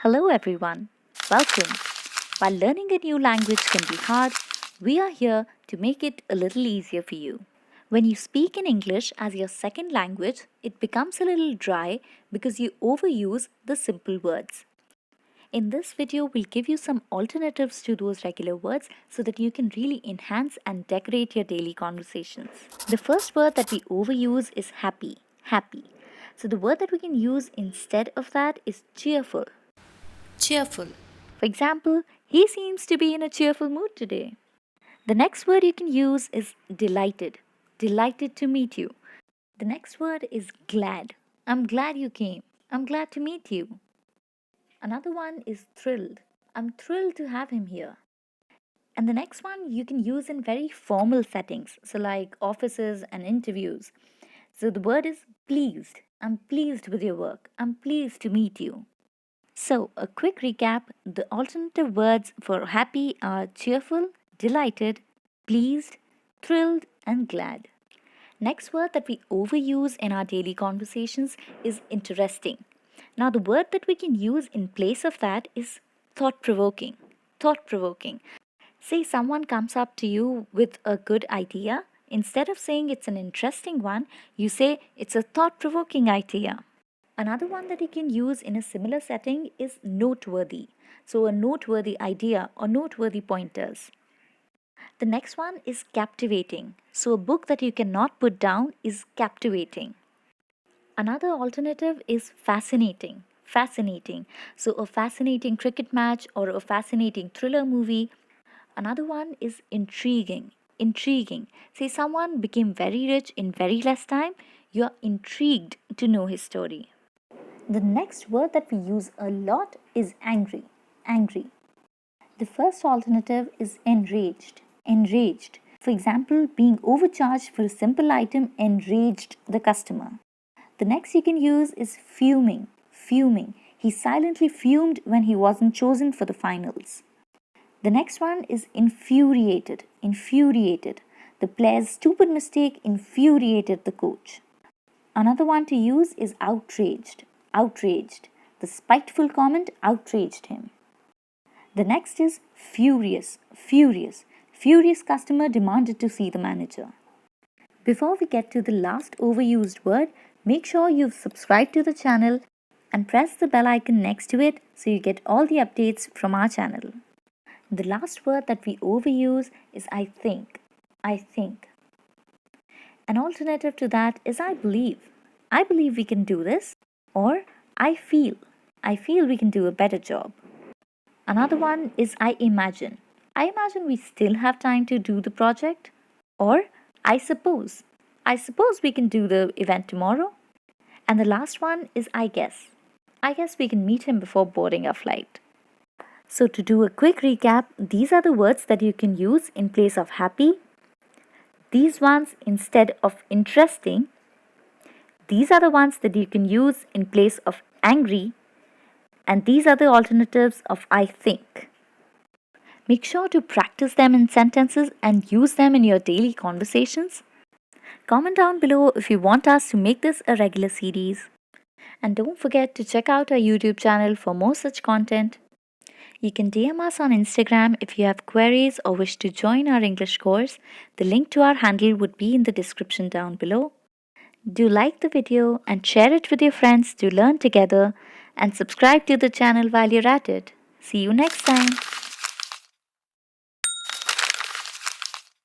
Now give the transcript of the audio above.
Hello everyone, welcome. While learning a new language can be hard, we are here to make it a little easier for you. When you speak in English as your second language, it becomes a little dry because you overuse the simple words. In this video, we'll give you some alternatives to those regular words so that you can really enhance and decorate your daily conversations. The first word that we overuse is happy, happy. So the word that we can use instead of that is cheerful. Cheerful. For example, he seems to be in a cheerful mood today. The next word you can use is delighted. Delighted to meet you. The next word is glad. I'm glad you came. I'm glad to meet you. Another one is thrilled. I'm thrilled to have him here. And the next one you can use in very formal settings, so like offices and interviews. So the word is pleased. I'm pleased with your work. I'm pleased to meet you. So, a quick recap, the alternative words for happy are cheerful, delighted, pleased, thrilled, and glad. Next word that we overuse in our daily conversations is interesting. Now, the word that we can use in place of that is thought provoking. Thought provoking. Say someone comes up to you with a good idea. Instead of saying it's an interesting one, you say it's a thought provoking idea. Another one that you can use in a similar setting is noteworthy. So, a noteworthy idea or noteworthy pointers. The next one is captivating. So, a book that you cannot put down is captivating. Another alternative is fascinating. Fascinating. So, a fascinating cricket match or a fascinating thriller movie. Another one is intriguing. Intriguing. Say someone became very rich in very less time, you are intrigued to know his story. The next word that we use a lot is angry. Angry. The first alternative is enraged. Enraged. For example, being overcharged for a simple item enraged the customer. The next you can use is fuming. Fuming. He silently fumed when he wasn't chosen for the finals. The next one is infuriated. Infuriated. The player's stupid mistake infuriated the coach. Another one to use is outraged. Outraged. The spiteful comment outraged him. The next is furious. Furious. Furious customer demanded to see the manager. Before we get to the last overused word, make sure you've subscribed to the channel and press the bell icon next to it so you get all the updates from our channel. The last word that we overuse is I think. I think. An alternative to that is I believe. I believe we can do this. Or I feel we can do a better job. Another one is I imagine we still have time to do the project. Or I suppose we can do the event tomorrow. And the last one is I guess we can meet him before boarding our flight. So to do a quick recap, these are the words that you can use in place of happy, these ones instead of interesting. These are the ones that you can use in place of angry, and these are the alternatives of I think. Make sure to practice them in sentences and use them in your daily conversations. Comment down below if you want us to make this a regular series. And don't forget to check out our YouTube channel for more such content. You can DM us on Instagram if you have queries or wish to join our English course. The link to our handle would be in the description down below. Do like the video and share it with your friends to learn together, and subscribe to the channel while you're at it. See you next time.